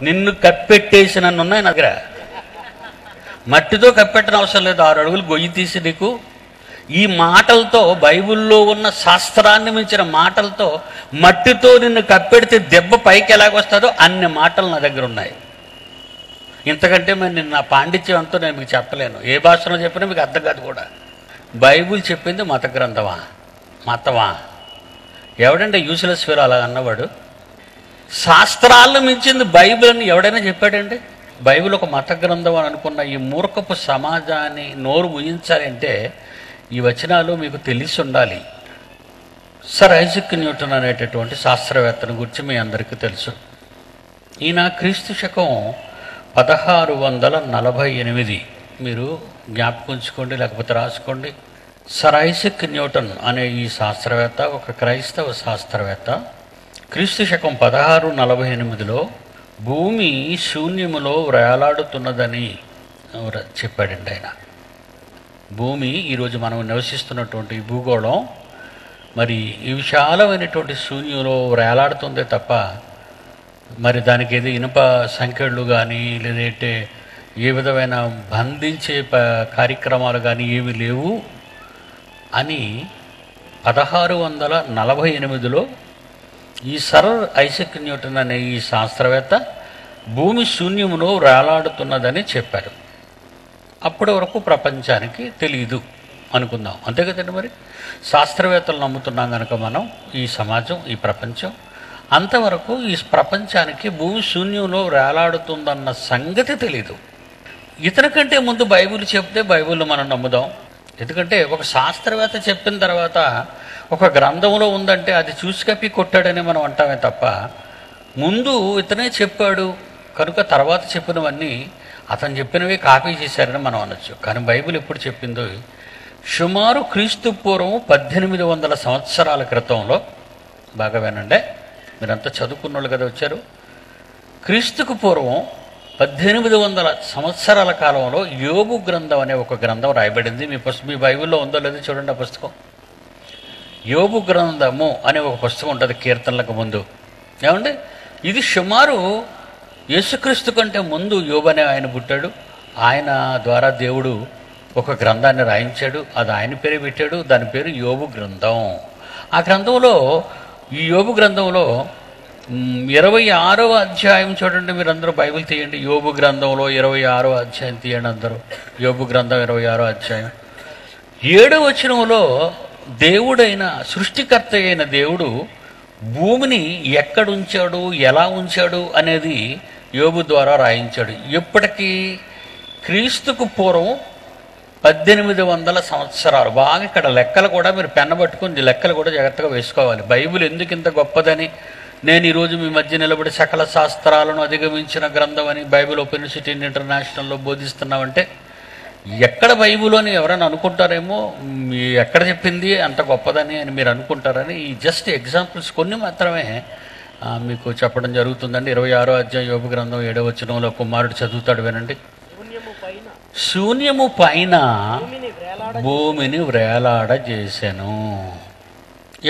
నిన్ను కప్పెట్టేసినన్ను ఉన్నాయి నా దగ్గర. మట్టితో కప్పెట్టడం అవసరం లేదు, 6 అడుగులు గొయ్యి తీసి నీకు ఈ మాటలతో, బైబిల్లో ఉన్న శాస్త్రాన్ని మించిన మాటలతో మట్టితో నిన్ను కప్పెడితే దెబ్బ పైకి ఎలాగొస్తుందో అన్ని మాటలు నా దగ్గర ఉన్నాయి. ఇంతకంటే మరి నిన్న నా పాండిత్యం అంతా నేను మీకు చెప్పలేను. ఏ భాషలో చెప్పినా మీకు అర్థం కాదు కూడా. బైబిల్ చెప్పింది మత గ్రంథమా, మతమా? ఎవడంటే యూస్లెస్ ఫీల్ అలా అన్నవాడు. శాస్త్రాలను మించింది బైబిల్ అని ఎవడైనా చెప్పాడండి? బైబిల్ ఒక మత గ్రంథం అని అనుకున్న ఈ మూర్ఖపు సమాజాన్ని నోరు ముయించాలంటే ఈ వచనాలు మీకు తెలిసి ఉండాలి. సర్ ఐజక్ న్యూటన్ అనేటటువంటి శాస్త్రవేత్తను గురించి మీ అందరికీ తెలుసు. ఈయన క్రీస్తు శకం 1648. మీరు జ్ఞాపకం ఉంచుకోండి, లేకపోతే రాసుకోండి. సర్ ఐజక్ న్యూటన్ అనే ఈ శాస్త్రవేత్త ఒక క్రైస్తవ శాస్త్రవేత్త. క్రీస్తు శకం 1648లో భూమి శూన్యములో వేలాడుతున్నదని చెప్పాడండి ఆయన. భూమి ఈరోజు మనం నివసిస్తున్నటువంటి భూగోళం మరి ఈ విశాలమైనటువంటి శూన్యంలో వేలాడుతుందే తప్ప మరి దానికి ఏదో ఇనుప సంఖ్యలు కానీ లేదంటే ఏ విధమైన బంధించే కార్యక్రమాలు కానీ ఏమీ లేవు అని 1648లో ఈ సర్ ఐజక్ న్యూటన్ అనే ఈ శాస్త్రవేత్త భూమి శూన్యములో వేలాడుతున్నదని చెప్పారు. అప్పటి వరకు ప్రపంచానికి తెలియదు అనుకుందాం, అంతే కదండి. మరి శాస్త్రవేత్తలు నమ్ముతున్నాం కనుక మనం, ఈ సమాజం, ఈ ప్రపంచం, అంతవరకు ఈ ప్రపంచానికి భూమి శూన్యంలో వేలాడుతుందన్న సంగతి తెలీదు. ఇతనికంటే ముందు బైబిల్ చెప్తే బైబిల్ మనం నమ్ముదాం. ఎందుకంటే ఒక శాస్త్రవేత్త చెప్పిన తర్వాత ఒక గ్రంథంలో ఉందంటే అది చూసి కప్పి కొట్టాడని మనం అంటామే తప్ప, ముందు ఇతనే చెప్పాడు కనుక తర్వాత చెప్పినవన్నీ అతను చెప్పినవి కాపీ చేశారని మనం అనొచ్చు. కానీ బైబిల్ ఎప్పుడు చెప్పిందో సుమారు క్రీస్తు పూర్వం 1800 సంవత్సరాల క్రితంలో, బాగా వినండి, మీరంతా చదువుకున్న వాళ్ళు కదా వచ్చారు. క్రీస్తుకు పూర్వం 1800 సంవత్సరాల కాలంలో యోబు గ్రంథం అనే ఒక గ్రంథం రాయబడింది. మీ బైబిల్లో ఉందో లేదో చూడండి ఆ పుస్తకం. యోబు గ్రంథము అనే ఒక పుస్తకం ఉంటుంది కీర్తనలకు ముందు. ఏమండి, ఇది సుమారు యేసుక్రీస్తు కంటే ముందు యోబు అనే ఆయన పుట్టాడు. ఆయన ద్వారా దేవుడు ఒక గ్రంథాన్ని రాయించాడు, అది ఆయన పేరు పెట్టాడు, దాని పేరు యోబు గ్రంథం. ఆ గ్రంథంలో, ఈ యోబు గ్రంథంలో 26వ అధ్యాయం చూడండి. మీరందరూ బైబిల్ తీయండి. యోబు గ్రంథంలో 26వ అధ్యాయం తీయండి అందరూ. యోబు గ్రంథం 26వ అధ్యాయం 7వ వచనంలో దేవుడైన, సృష్టికర్త అయిన దేవుడు భూమిని ఎక్కడుంచాడు, ఎలా ఉంచాడు అనేది యోబు ద్వారా రాయించాడు. ఎప్పటికీ క్రీస్తుకు పూర్వం 1800 సంవత్సరాలు. బాగా ఇక్కడ లెక్కలు కూడా మీరు పెన్న పట్టుకుని లెక్కలు కూడా జాగ్రత్తగా వేసుకోవాలి. బైబిల్ ఎందుకు ఇంత గొప్పదని నేను ఈరోజు మీ మధ్య నిలబడి సకల శాస్త్రాలను అధిగమించిన గ్రంథం అని బైబిల్ ఓపెన్ యూనివర్సిటీ ఇంటర్నేషనల్లో బోధిస్తున్నామంటే ఎక్కడ బైబిల్ అని ఎవరైనా అనుకుంటారేమో, ఎక్కడ చెప్పింది అంత గొప్పదని అని మీరు అనుకుంటారని ఈ జస్ట్ ఎగ్జాంపుల్స్ కొన్ని మాత్రమే మీకు చెప్పడం జరుగుతుందండి. 26వ అధ్యాయం యోబు గ్రంథం 7వ వచనంలో కుమారుడు చదువుతాడు, వినండి. శూన్యము పైన భూమిని వేలాడ చేశాను.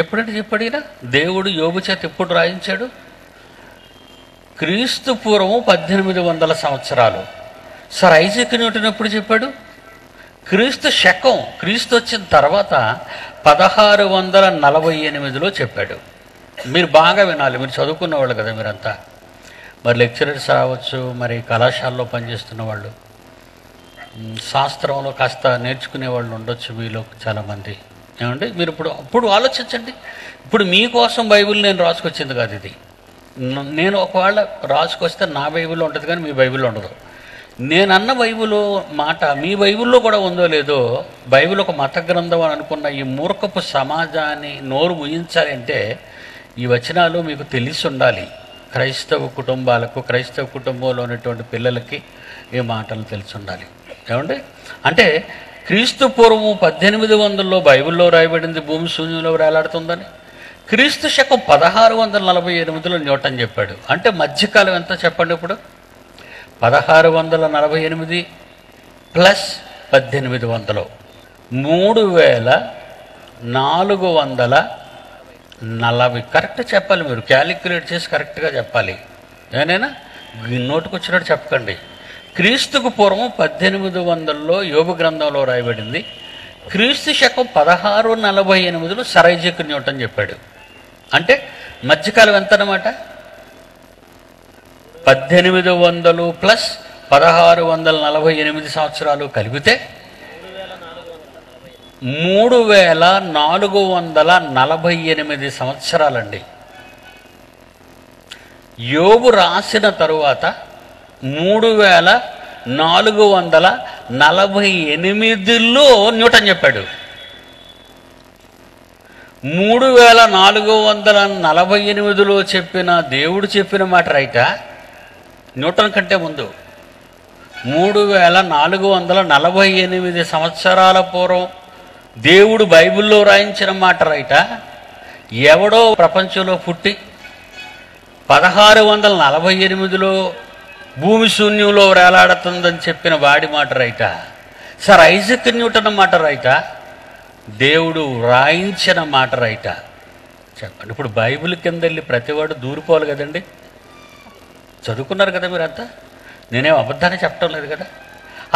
ఎప్పుడంటే చెప్పడినా దేవుడు యోబు చేత ఎప్పుడు రాయించాడు? క్రీస్తు పూర్వం 1800 సంవత్సరాలు. సర్ ఐజక్ న్యూటన్ ఎప్పుడు చెప్పాడు? క్రీస్తు శకం, క్రీస్తు వచ్చిన తర్వాత 1648లో చెప్పాడు. మీరు బాగా వినాలి, మీరు చదువుకున్న వాళ్ళు కదా మీరంతా. మరి లెక్చరర్స్ రావచ్చు, మరి కళాశాలలో పనిచేస్తున్న వాళ్ళు, శాస్త్రంలో కాస్త నేర్చుకునే వాళ్ళు ఉండొచ్చు మీలో చాలామంది. ఏమండి, మీరు ఇప్పుడు ఆలోచించండి. ఇప్పుడు మీకోసం బైబిల్ నేను రాసుకొచ్చింది కాదు ఇది. నేను ఒకవేళ రాసుకొస్తే నా బైబిల్లో ఉంటుంది కానీ మీ బైబిల్లో ఉండదు. నేనన్న బైబిల్ మాట మీ బైబిల్లో కూడా ఉందో లేదో, బైబిల్ ఒక మత గ్రంథం అని అనుకున్న ఈ మూర్ఖపు సమాజాన్ని నోరు ముయించాలంటే ఈ వచనాలు మీకు తెలిసి ఉండాలి. క్రైస్తవ కుటుంబాలకు, క్రైస్తవ కుటుంబంలో ఉన్నటువంటి పిల్లలకి ఈ మాటలు తెలిసి ఉండాలి. ఏమండి, అంటే క్రీస్తు పూర్వం 1800లో బైబిల్లో రాయబడింది భూమి శూన్యంలో వేలాడుతుందని. క్రీస్తు శకం 1648లో న్యూటన్ చెప్పాడు. అంటే మధ్యకాలం ఎంత చెప్పండి ఇప్పుడు? 1648 ప్లస్ 1800, 3440. కరెక్ట్ చెప్పాలి, మీరు క్యాలిక్యులేట్ చేసి కరెక్ట్గా చెప్పాలి. ఏనైనా నోటుకొచ్చినట్టు చెప్పకండి. క్రీస్తుకు పూర్వం 1800లో యోబు గ్రంథంలో రాయబడింది. క్రీస్తు శకం 1648లో సర్ ఐజాక్ న్యూటన్ చెప్పాడు. అంటే మధ్యకాలం ఎంత అన్నమాట? 1800 ప్లస్ 1648 సంవత్సరాలు కలిపితే 3448 సంవత్సరాలండి. యోబు రాసిన తరువాత 3448లో న్యూటన్ చెప్పాడు. 3448లో చెప్పిన దేవుడు చెప్పిన మాట రైటా? న్యూటన్ కంటే ముందు 3448 సంవత్సరాల పూర్వం దేవుడు బైబిల్లో రాయించిన మాట రైటా? ఎవడో ప్రపంచంలో పుట్టి 1648లో భూమి శూన్యంలో వేలాడుతుందని చెప్పిన వాడి మాట రైటా? సర్ ఐజాక్ న్యూటన్ మాట రైటా? దేవుడు రాయించిన మాట రైటా? చెప్పండి. ఇప్పుడు బైబిల్ కింద వెళ్ళి ప్రతివాడు దూరిపోవాలి కదండి. చదువుకున్నారు కదా మీరంతా. నేనేం అబద్ధాన్ని చెప్పడం లేదు కదా.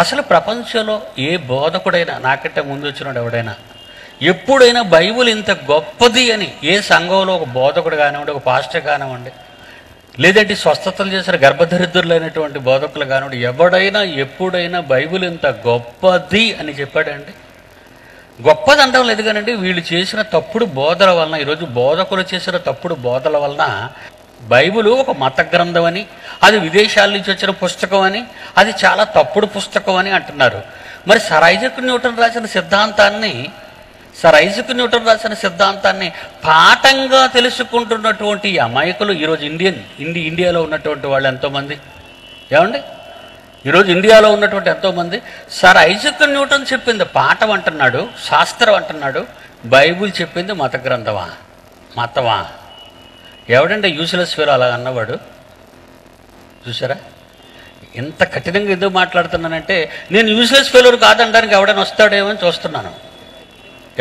అసలు ప్రపంచంలో ఏ బోధకుడైనా, నాకంటే ముందు వచ్చినాడు ఎవడైనా, ఎప్పుడైనా బైబిల్ ఇంత గొప్పది అని ఏ సంఘంలో ఒక బోధకుడు కానివ్వండి, ఒక పాస్టర్ కానివ్వండి, లేదంటే స్వస్థతలు చేసిన గర్భదరిద్రులైనటువంటి బోధకులు కానివ్వండి, ఎవడైనా ఎప్పుడైనా బైబిల్ ఇంత గొప్పది అని చెప్పాడండి? గొప్పది అనడం లేదు కానండి, వీళ్ళు చేసిన తప్పుడు బోధల వలన, ఈరోజు బోధకులు చేసిన తప్పుడు బోధల వలన బైబిల్ ఒక మత గ్రంథం అని, అది విదేశాల నుంచి వచ్చిన పుస్తకం అని, అది చాలా తప్పుడు పుస్తకం అని అంటున్నారు. మరి సర్ ఐజాక్ న్యూటన్ రాసిన సిద్ధాంతాన్ని పాఠంగా తెలుసుకుంటున్నటువంటి అమాయకులు ఈరోజు ఇండియాలో ఉన్నటువంటి వాళ్ళు ఎంతోమంది. ఏమండి, ఈరోజు ఇండియాలో ఉన్నటువంటి ఎంతోమంది సర్ ఐజాక్ న్యూటన్ చెప్పింది పాఠం అంటున్నాడు, శాస్త్రం అంటున్నాడు, బైబిల్ చెప్పింది మత గ్రంథమా, మతమా? ఎవడంటే యూస్లెస్ ఫెలో అలా అన్నవాడు. చూసారా ఎంత కఠినంగా ఎందుకు మాట్లాడుతున్నానంటే, నేను యూస్లెస్ ఫెలోర్ కాదనడానికి ఎవడైనా వస్తాడేమో అని చూస్తున్నాను.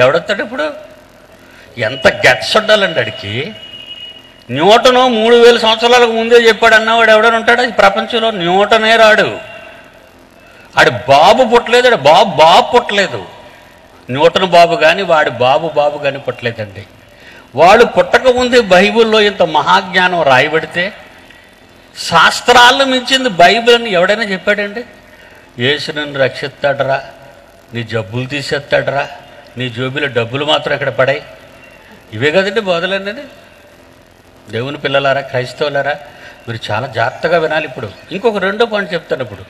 ఎవడొస్తాడు ఇప్పుడు? ఎంత గట్స్ ఉండాలండి అడికి. న్యూటను 3000 సంవత్సరాలకు ముందే చెప్పాడు అన్నవాడు ఎవడైనా ఉంటాడు ఈ ప్రపంచంలో? న్యూటనే రాడు. ఆడి బాబు పుట్టలేదు, ఆడి బాబు పుట్టలేదు. న్యూటన్ బాబు కానీ వాడి బాబు కానీ పుట్టలేదండి. వాడు పుట్టకముందే బైబిల్లో ఇంత మహాజ్ఞానం రాయబడితే, శాస్త్రాలను మించింది బైబిల్ అని ఎవడైనా చెప్పాడండి? యేసు నిన్ను రక్షిస్తాడరా, నీ జబ్బులు తీసేస్తాడరా, నీ జోబిలో డబ్బులు మాత్రం ఎక్కడ పడాయి? ఇవే కదండి బోధలన్నీ. దేవుని పిల్లలారా, క్రైస్తవులారా, మీరు చాలా జాగ్రత్తగా వినాలి. ఇప్పుడు ఇంకొక రెండో పాయింట్ చెప్తాను. ఇప్పుడు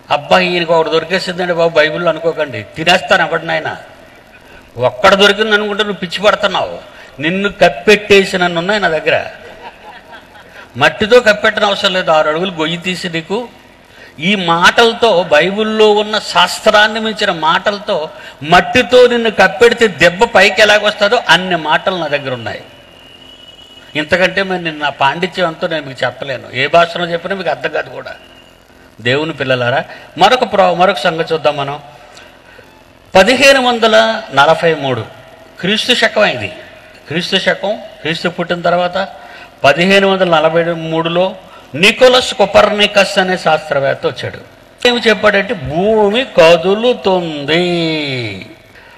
అబ్బాయి ఈయనకు ఒకటి దొరికేసిందండి బాబు బైబిల్లో అనుకోకండి, తినేస్తాను ఎవడినైనా. ఒక్కడ దొరికింది అనుకుంటే నువ్వు పిచ్చి పడుతున్నావు. నిన్ను కప్పెట్టేసి నన్ను ఉన్నాయి నా దగ్గర. మట్టితో కప్పెట్టని అవసరం లేదు, 6 అడుగులు గొయ్యి తీసి నీకు ఈ మాటలతో, బైబిల్లో ఉన్న శాస్త్రాన్ని మించిన మాటలతో మట్టితో నిన్ను కప్పెడితే దెబ్బ పైకి ఎలాగొస్తుందో అన్ని మాటలు నా దగ్గర ఉన్నాయి. ఇంతకంటే నేను నా పాండిత్యం అంతా నేను మీకు చెప్పలేను. ఏ భాషలో చెప్పినా మీకు అర్థం కాదు కూడా. దేవుని పిల్లలారా, మరొక సంగతి చూద్దాం మనం. 1543 క్రీస్తు శకం ఇది. క్రీస్తు పుట్టిన తర్వాత 1543లో నికోలస్ కొపర్నికస్ అనే శాస్త్రవేత్త వచ్చాడు. ఏమి చెప్పాడంటే భూమి కదులుతుంది.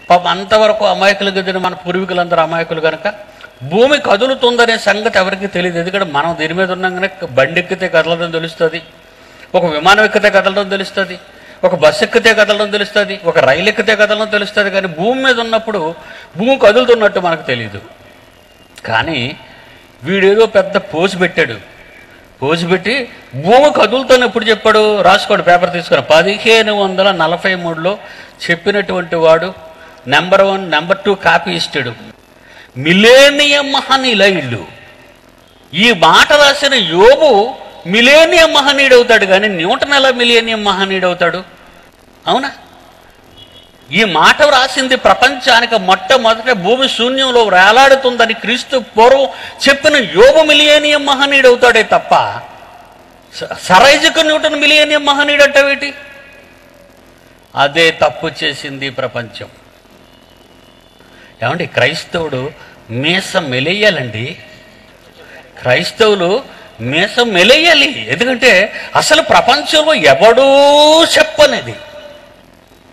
పాపం అంతవరకు అమాయకులు కదిన మన పూర్వీకులందరూ అమాయకులు కనుక భూమి కదులుతుందనే సంగతి ఎవరికి తెలియదు. ఎందుకంటే మనం దీని మీద ఉన్నాం కనుక బండి ఎక్కితే కదలడం తెలుస్తుంది, ఒక విమానం ఎక్కితే కదలడం తెలుస్తుంది, ఒక బస్సు ఎక్కితే కదలడం తెలుస్తుంది, ఒక రైలు ఎక్కితే కదలడం తెలుస్తుంది. కానీ భూమి మీద ఉన్నప్పుడు భూమి కదులుతున్నట్టు మనకు తెలియదు. కానీ వీడేదో పెద్ద పోజు పెట్టి భూమి కదులుతాను ఎప్పుడు చెప్పాడు? రాసుకోండి, పేపర్ తీసుకొని. 1543లో చెప్పినటువంటి వాడు నెంబర్ 1, నెంబర్ 2 కాపీ ఇస్తాడు. మిలేనియం మహనీయులు. ఈ మాట రాసిన యోబు మిలేనియం మహనీయుడు అవుతాడు, కానీ న్యూటన్ ఎలా మిలేనియం మహనీయుడు అవుతాడు? అవునా? ఈ మాట రాసింది ప్రపంచానికి మొట్టమొదట భూమి శూన్యంలో వేలాడుతుందని క్రీస్తు పూర్వం చెప్పిన యోబు మిలియనియం మహనీయుడు అవుతాడే తప్ప సర్ ఐజాక్ న్యూటన్ మిలియనియం మహనీయుడు అంటావేటి? అదే తప్పు చేసింది ప్రపంచం. ఏమండి, క్రైస్తవుడు మీసం మెలేయాలండి. క్రైస్తవులు మీసం మెలేయాలి. ఎందుకంటే అసలు ప్రపంచంలో ఎవడూ చెప్పనేది,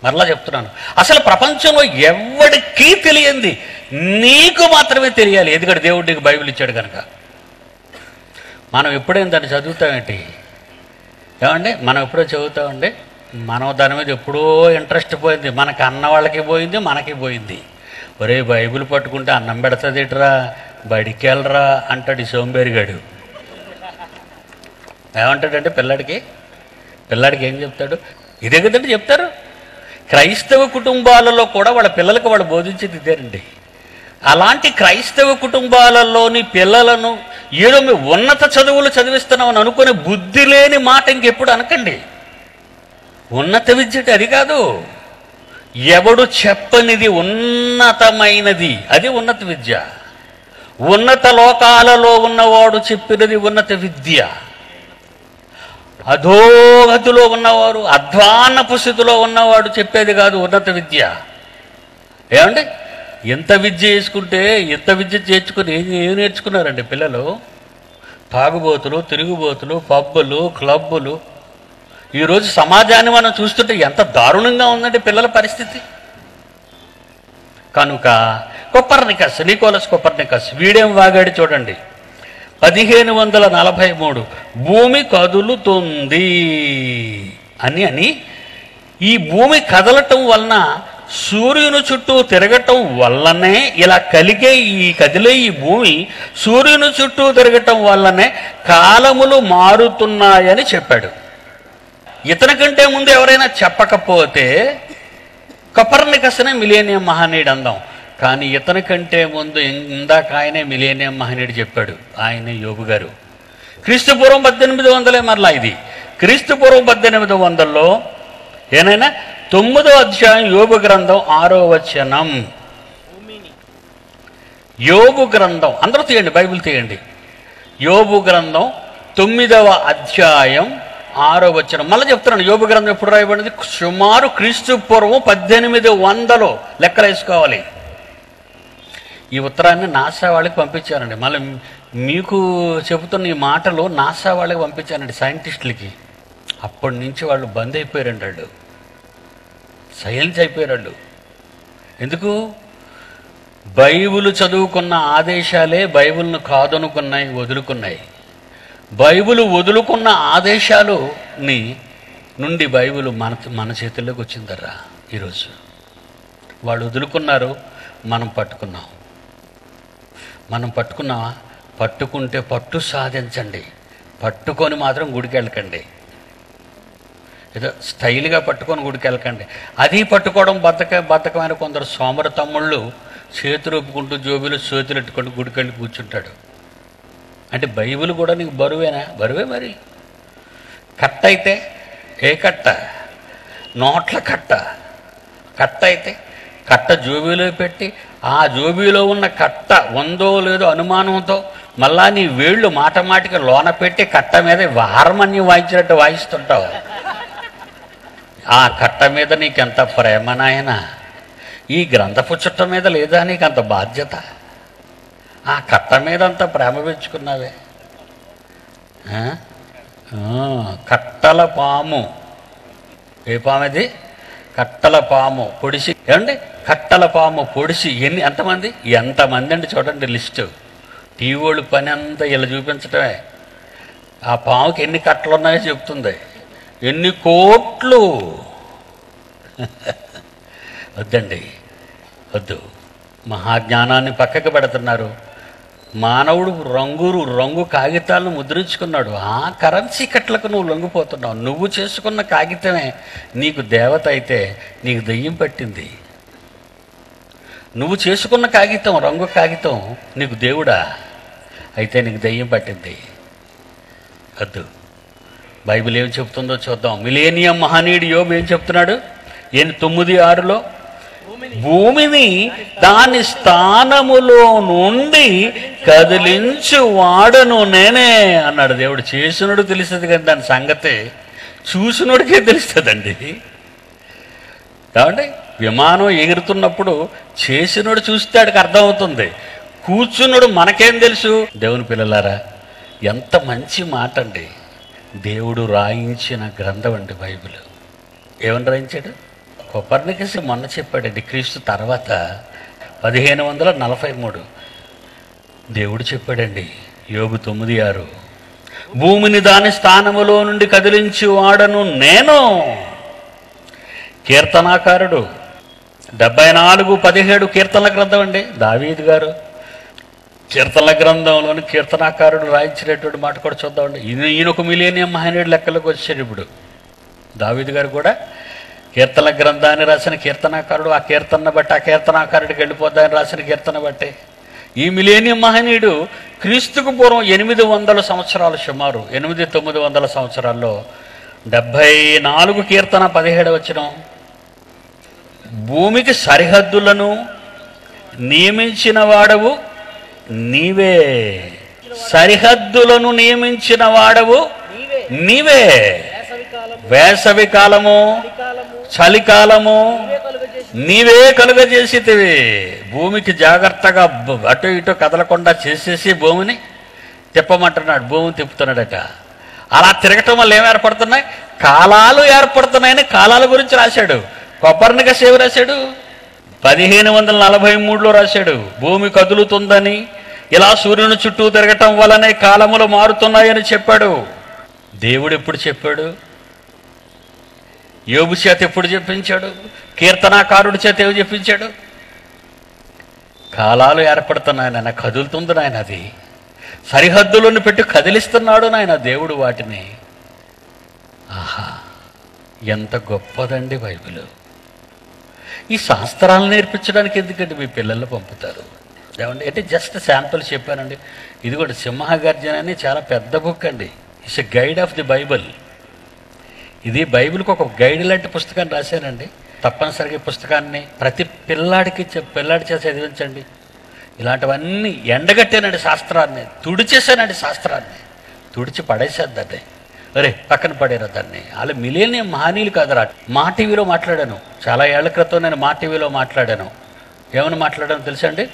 మరలా చెప్తున్నాను, అసలు ప్రపంచంలో ఎవడికి తెలియంది నీకు మాత్రమే తెలియాలి. ఎందుకంటే దేవుడు నీకు బైబిల్ ఇచ్చాడు కనుక. మనం ఎప్పుడైనా దాన్ని చదువుతామేంటి ఏమండి? మనం ఎప్పుడో చదువుతామండి, మనం దాని మీద ఎప్పుడో ఇంట్రెస్ట్ పోయింది, మనకు అన్న వాళ్ళకి పోయింది, మనకి పోయింది. ఒరే బైబిల్ పట్టుకుంటే అన్నం పెడతాదిట్రా, బడికి వెళ్ళరా అంటాడు ఈ సోంబేరిగాడు. ఏమంటాడంటే పిల్లాడికి ఏం చెప్తాడు? ఇదే కదండి చెప్తారు. క్రైస్తవ కుటుంబాలలో కూడా వాళ్ళ పిల్లలకు వాళ్ళు బోధించేది ఇదేనండి. అలాంటి క్రైస్తవ కుటుంబాలలోని పిల్లలను ఏదో మీ ఉన్నత చదువులు చదివిస్తున్నామని అనుకునే బుద్ధి లేని మాట ఇంకెప్పుడు అనకండి. ఉన్నత విద్య అది కాదు, ఎవడు చెప్పనిది ఉన్నతమైనది, అది ఉన్నత విద్య. ఉన్నత లోకాలలో ఉన్నవాడు చెప్పినది ఉన్నత విద్య. అధోగతిలో ఉన్నవారు, అధ్వాన్నపు స్థితిలో ఉన్నవాడు చెప్పేది కాదు ఉన్నత విద్య. ఏమండి? ఎంత విద్య చేసుకుంటే, ఎంత విద్య చేర్చుకుని ఏం నేర్చుకున్నారండి పిల్లలు? తాగుబోతులు, తిరుగుబోతులు, పబ్బులు, క్లబ్బులు. ఈరోజు సమాజాన్ని మనం చూస్తుంటే ఎంత దారుణంగా ఉందండి పిల్లల పరిస్థితి. కనుక నికోలస్ కొపర్నికస్ వీడేం వాగాడు చూడండి. 1543 భూమి కదులుతుంది అని ఈ భూమి కదలటం వలన, సూర్యుని చుట్టూ తిరగటం వల్లనే, ఇలా కదిలే ఈ భూమి సూర్యుని చుట్టూ తిరగటం వల్లనే కాలములు మారుతున్నాయని చెప్పాడు. ఇతని కంటే ముందు ఎవరైనా చెప్పకపోతే కొపర్నికస్నే మిలేనియం మహనీయుడు అందాం. కానీ ఇతని కంటే ముందు ఇందాక ఆయనే మిలేనియం మహనీయుడు చెప్పాడు, ఆయనే యోబు గారు. క్రీస్తుపూర్వం 1800 మరలా ఇది. క్రీస్తుపూర్వం 1800లో ఏనైనా 9వ అధ్యాయం యోబు గ్రంథం 6వ వచనం. యోబు గ్రంథం అందరూ తీయండి, బైబిల్ తీయండి. యోబు గ్రంథం 9వ అధ్యాయం 6వ వచనం. మళ్ళీ చెప్తున్నాను, యోబు గ్రంథం ఎప్పుడు రాయబడింది? సుమారు క్రీస్తుపూర్వం 1800 లెక్కలు వేసుకోవాలి. ఈ ఉత్తరాన్ని నాసా వాళ్ళకి పంపించానండి. మళ్ళీ మీకు చెబుతున్న ఈ మాటలు నాసా వాళ్ళకి పంపించానండి, సైంటిస్టులకి. అప్పటి నుంచి వాళ్ళు బంద్ అయిపోయారండి, వాళ్ళు సైలెన్స్ అయిపోయారు వాళ్ళు. ఎందుకు? బైబిల్ చదువుకున్న ఆదేశాలే బైబిల్ను కాదనుకున్నాయి, వదులుకున్నాయి. బైబిల్ వదులుకున్న ఆదేశాలు నుండి బైబిల్ మన చేతుల్లోకి వచ్చిందర్రా. ఈరోజు వాళ్ళు వదులుకున్నారు, మనం పట్టుకున్నాం. మనం పట్టుకున్నావా? పట్టుకుంటే పట్టు సాధించండి, పట్టుకొని మాత్రం గుడికి వెళ్ళకండి. ఏదో స్టైల్గా పట్టుకొని గుడికి వెళ్ళకండి. అది పట్టుకోవడం బద్ధకమైన కొందరు సోమర తమ్ముళ్ళు చేతులు ఒప్పుకుంటూ జోబీలు చేతులు ఎట్టుకుంటూ గుడికి వెళ్ళి కూర్చుంటాడు. అంటే బైబిల్ కూడా నీకు బరువేనా? బరువే మరి. కట్ట అయితే ఏ కట్ట? నోట్ల కట్ట. కట్ట అయితే కట్ట జోబీలో పెట్టి, ఆ జోబీలో ఉన్న కట్ట ఉందో లేదో అనుమానంతో మళ్ళా నీ వేళ్ళు మాటమాటికి లోన పెట్టి కట్ట మీద హార్మోనియం వాయించినట్టు వాయిస్తుంటావు. ఆ కట్ట మీద నీకెంత ప్రేమ నాయనా? ఈ గ్రంథపు చుట్ట మీద లేదా నీకంత బాధ్యత? ఆ కట్ట మీద అంత ప్రేమ పెంచుకున్నావే. కట్టల పాము. ఏ పాము అది? కట్టల పాము పొడిసి. ఏమండి? కట్టల పాము పొడిసి ఎంతమంది అండి చూడండి లిస్టు. టీవోళ్ళు పని అంతా ఇలా చూపించటమే. ఆ పాముకి ఎన్ని కట్టలు ఉన్నాయో చెప్తుంది, ఎన్ని కోట్లు. వద్దండి, వద్దు. మహాజ్ఞానాన్ని పక్కకు పెడుతున్నారు. మానవుడు రంగు కాగితాలను ముద్రించుకున్నాడు. ఆ కరెన్సీ కట్లకు నువ్వు లొంగిపోతున్నావు. నువ్వు చేసుకున్న కాగితమే నీకు దేవత అయితే నీకు దెయ్యం పట్టింది. నువ్వు చేసుకున్న కాగితం, రంగు కాగితం నీకు దేవుడా అయితే నీకు దెయ్యం పట్టింది. వద్దు. బైబిల్ ఏం చెప్తుందో చూద్దాం. మిలేనియం మహనీయుడు యోబు ఏం చెప్తున్నాడు? 9:6లో భూమిని దాని స్థానములో నుండి కదిలించు వాడను నేనే అన్నాడు దేవుడు. చేసినోడు తెలుస్తుంది కానీ దాని సంగతి చూసినోడికే తెలుస్తుందండి. కాబట్టి విమానం ఎగురుతున్నప్పుడు చేసినోడు చూస్తే ఆడికి అర్థమవుతుంది, కూర్చున్నోడు మనకేం తెలుసు? దేవుని పిల్లలారా, ఎంత మంచి మాట అండి. దేవుడు రాయించిన గ్రంథం అండి బైబిల్. ఏమని రాయించాడు? కొపర్నికస్ మొన్న చెప్పాడండి, క్రీస్తు తర్వాత 1543 దేవుడు చెప్పాడండి. యోబు 9:6 భూమిని దాని స్థానములో నుండి కదిలించి వాడను నేను. కీర్తనాకారుడు 74:17 కీర్తనల గ్రంథం అండి. దావీదు గారు కీర్తనల గ్రంథంలోని కీర్తనాకారుడు రాయించినటువంటి మాట కూడా చూద్దామండి. ఈయన ఒక మిలియనియం మహనీయుడు లెక్కలోకి వచ్చాడు. ఇప్పుడు దావీదు గారు కూడా కీర్తన గ్రంథాన్ని రాసిన కీర్తనాకారుడు. ఆ కీర్తన బట్టి ఆ కీర్తనాకారుడికి వెళ్ళిపోద్దాన్ని రాసిన కీర్తన బట్టే ఈ మిలేనియం మహనీయుడు క్రీస్తుకు పూర్వం 800 సంవత్సరాలు, సుమారు 800-900 సంవత్సరాల్లో 74 కీర్తన 17 వచనం, భూమికి సరిహద్దులను నియమించిన వాడవు నీవే. సరిహద్దులను నియమించిన వాడవు నీవే. వేసవి కాలము చలికాలము నీవే కలుగజేసితివి. భూమికి జాగ్రత్తగా అటు ఇటు కదలకుండా చేసేసి భూమిని తిప్పమంటున్నాడు. భూమిని తిప్పుతున్నాడట. అలా తిరగటం వల్ల ఏం ఏర్పడుతున్నాయి? కాలాలు ఏర్పడుతున్నాయని కాలాల గురించి రాశాడు. కొపర్నికస్ ఏమి రాశాడు? 1543లో రాశాడు. భూమి కదులుతుందని, ఇలా సూర్యుని చుట్టూ తిరగటం వల్లనే కాలములు మారుతున్నాయని చెప్పాడు. దేవుడు ఎప్పుడు చెప్పాడు? యోబు చేత ఎప్పుడు చెప్పించాడు? కీర్తనాకారుడి చేత ఏమి చెప్పించాడు? కాలాలు ఏర్పడుతున్నాయి నాయన, కదులుతుంది నాయన, అది సరిహద్దులను పెట్టి కదిలిస్తున్నాడు నాయన దేవుడు వాటిని. ఆహా, ఎంత గొప్పదండి బైబిల్. ఈ శాస్త్రాలను నేర్పించడానికి ఎందుకంటే మీ పిల్లలు పంపుతారు ఏమండి? అంటే జస్ట్ శాంపుల్ చెప్పానండి. ఇది కూడా సింహగర్జన అని చాలా పెద్ద బుక్ అండి. It's a guide of the Bible. ఇది బైబిల్కి ఒక గైడ్ లాంటి పుస్తకాన్ని రాశానండి. తప్పనిసరిగా ఈ పుస్తకాన్ని ప్రతి పిల్లాడి చేత చదివించండి. ఇలాంటివన్నీ ఎండగట్టానండి, శాస్త్రాన్ని తుడిచేసానండి, శాస్త్రాన్ని తుడిచి పడేసేద్దండి. అరే పక్కన పడేరా దాన్ని. వాళ్ళు మిలేనియం మహనీయులు కాదురా. మా టీవీలో మాట్లాడాను, చాలా ఏళ్ల క్రితం నేను మా టీవీలో మాట్లాడాను. ఏమని మాట్లాడాను తెలుసా అండి?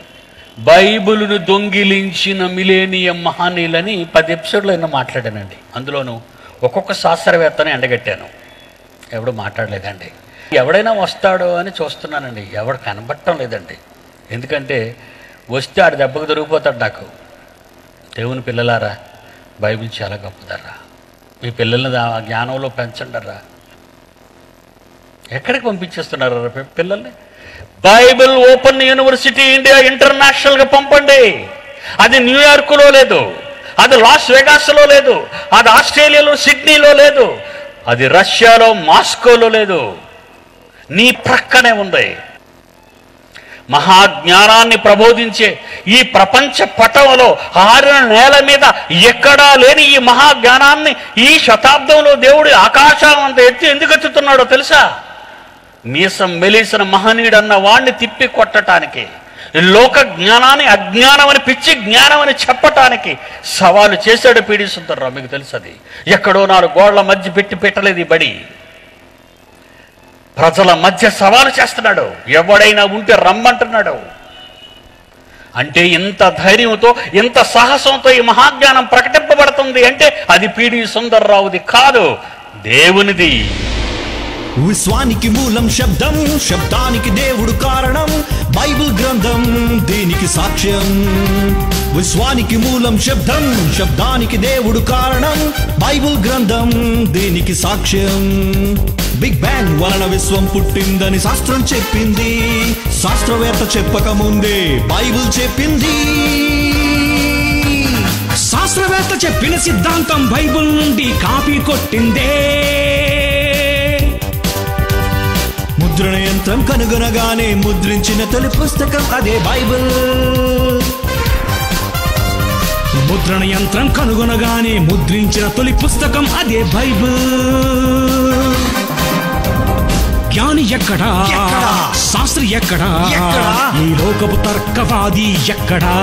బైబిలును దొంగిలించిన మిలేనియం మహనీయులని 10 ఎపిసోడ్లో అయినా మాట్లాడానండి. అందులోనూ ఒక్కొక్క శాస్త్రవేత్తని ఎండగట్టాను. ఎవడు మాట్లాడలేదండి. ఎవడైనా వస్తాడో అని చూస్తున్నానండి, ఎవడు కనబడటం లేదండి. ఎందుకంటే వస్తే ఆడి దెబ్బకు దొరికిపోతాడు నాకు. దేవుని పిల్లలారా, బైబిల్ చాలా గొప్పదర్రా. మీ పిల్లల్ని ఆ జ్ఞానంలో పెంచండర్రా. ఎక్కడికి పంపించేస్తున్నారా పిల్లల్ని? బైబిల్ ఓపెన్ యూనివర్సిటీ ఇండియా ఇంటర్నేషనల్గా పంపండి. అది న్యూయార్క్లో లేదు, అది లాస్ వెగాస్లో లేదు, అది ఆస్ట్రేలియాలో సిడ్నీలో లేదు, అది రష్యాలో మాస్కోలో లేదు, నీ ప్రక్కనే ఉంది. మహాజ్ఞానాన్ని ప్రబోధించే ఈ ప్రపంచ పటంలో 6 నేల మీద ఎక్కడా లేని ఈ మహాజ్ఞానాన్ని ఈ శతాబ్దంలో దేవుడు ఆకాశం అంత ఎత్తి ఎందుకు ఎత్తుతున్నాడో తెలుసా? మీసం మెలిసిన మహనీయుడు అన్న వాణ్ణి తిప్పి కొట్టడానికి, లోక జ్ఞానాన్ని అజ్ఞానం అని, పిచ్చి జ్ఞానం అని చెప్పటానికి సవాలు చేశాడు పీడి సుందర్రావు. మీకు తెలుసు, అది ఎక్కడో 4 గోడల మధ్య పెట్టలేదు. ఈ బడి ప్రజల మధ్య సవాలు చేస్తున్నాడు. ఎవడైనా ఉంటే రమ్మంటున్నాడు. అంటే ఇంత ధైర్యంతో, ఇంత సాహసంతో ఈ మహాజ్ఞానం ప్రకటింపబడుతుంది అంటే అది పీడి సుందర్రావుది కాదు, దేవునిది. విశ్వానికి మూలం శబ్దం, శబ్దానికి దేవుడు కారణం. బైబిల్ గ్రంథం దీనికి సాక్ష్యం. విశ్వానికి మూలం శబ్దం, శబ్దానికి దేవుడు కారణం. బైబిల్ గ్రంథం దీనికి సాక్ష్యం. బిగ్ బ్యాంగ్ వలన విశ్వం పుట్టిందని శాస్త్రం చెప్పింది. శాస్త్రవేత్త చెప్పక ముందే బైబిల్ చెప్పింది. శాస్త్రవేత్త చెప్పిన సిద్ధాంతం బైబిల్ నుండి కాపీ కొట్టిందే. ముద్రణ యంత్రం కనుగొనగానే ముద్రించిన తొలి పుస్తకం అదే బైబిల్. ముద్రణ యంత్రం కనుగొనగానే ముద్రించిన తొలి పుస్తకం అదే బైబిల్. జ్ఞాని ఎక్కడా, శాస్త్రి ఎక్కడా, ఈ లోకపు తర్కవాది ఎక్కడా?